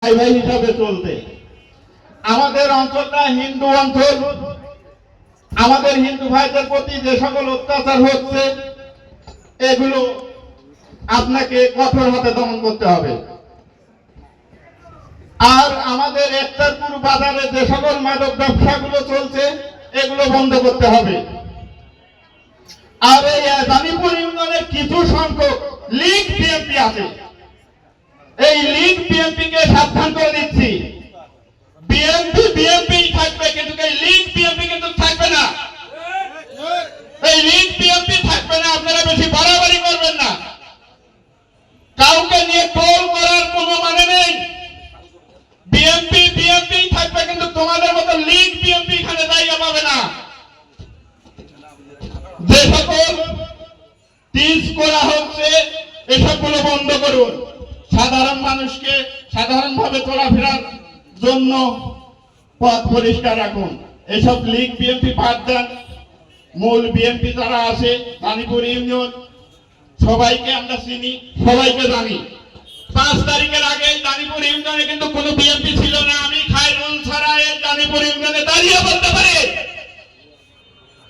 ভাই ভাই হিসাবে চলতে। আমাদের অঞ্চলটা হিন্দু অঞ্চল, আমাদের হিন্দু ভাইদের প্রতি যে সকল অত্যাচার হচ্ছে এগুলো আপনাকে কঠোর হাতে দমন করতে হবে। আর আমাদের একতারপুর বাজারে যে সকল মাদক ব্যবসাগুলো চলছে এগুলো বন্ধ করতে হবে। আর এই জানিপুর ইউনিয়নের কিছু সংখ্যক লীগ বিএনপি আছে, এই লীগ বিএনপি কে সাবধান করে দিচ্ছি, বিএনপি বিএনপি থাকবে কিন্তু এই লীগ বিএনপি কিন্তু থাকবে না। এই লীগ বিএনপি থাকবে না, আপনারা বেশি বাড়াবাড়ি করবেন না। কাউকে নিয়ে ট্রোল করার কোনো মানে নেই। বিএনপি বিএনপি থাকবে কিন্তু তোমাদের মতো লীগ বিএনপি এখানে জায়গা পাবে না। যে সকল টিজ করা হচ্ছে এসবগুলো বন্ধ করুন। সাধারণ মানুষকে সাধারণভাবে চলাফেরার জন্য পথ পরিষ্কার রাখুন। এসব লীগ বিএনপি বাদ দেন। মূল বিএনপি যারা আছে জানিপুর ইউনিয়ন সবাইকে আমরা চিনি, সবাইকে জানি। 5 তারিখের আগে জানিপুর ইউনিয়নে কিন্তু কোনো বিএনপি ছিল না। আমি খায়রুল ছাড়া এই জানিপুর ইউনিয়নে দাঁড়িয়ে বলতে পারি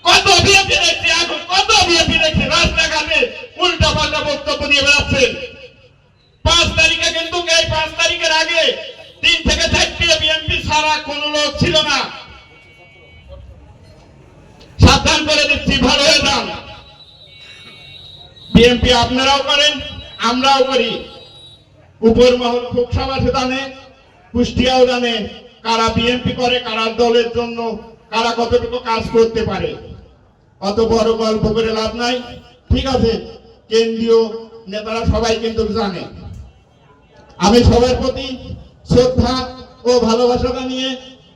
কত বিএনপি দেখছি, এখন কত বিএনপি দেখছি রাস্তাঘাটে উল্টা পাল্টা বক্তব্য দিয়ে বেড়াচ্ছেন। 5 তারিখে কিন্তু এই 5 তারিখের আগে 3 থেকে 4টি বিএনপি ছাড়া কোনো লোক ছিল না। সাবধান করে দিচ্ছি, ভালো হয়ে যান। বিএনপি আপনারাও করেন, আমরাও করি। উপর মহল খুব সমাজে জানে, কুষ্টিয়াও জানে কারা বিএনপি করে, কারা দলের জন্য কারা কতটুকু কাজ করতে পারে। অত বড় গল্প করে লাভ নাই। ঠিক আছে, কেন্দ্রীয় নেতারা সবাই কিন্তু জানে। আমি সবার প্রতি শ্রদ্ধা ও ভালোবাসা জানিয়ে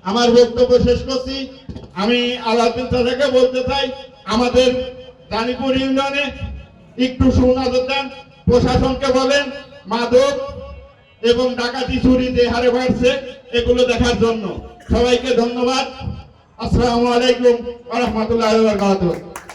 আমার বক্তব্য শেষ করছি। আমি আলাউদ্দিন চাচাকে বলতে চাই, আমাদের জানিপুর ইউনিয়নে একটু সুনজর দেন। প্রশাসনকে বলেন মাদক এবং ডাকাতি চুরি যে হারে বাড়ছে এগুলো দেখার জন্য। সবাইকে ধন্যবাদ। আসসালামু আলাইকুম ওয়া রাহমাতুল্লাহি ওয়া বারাকাতুহু।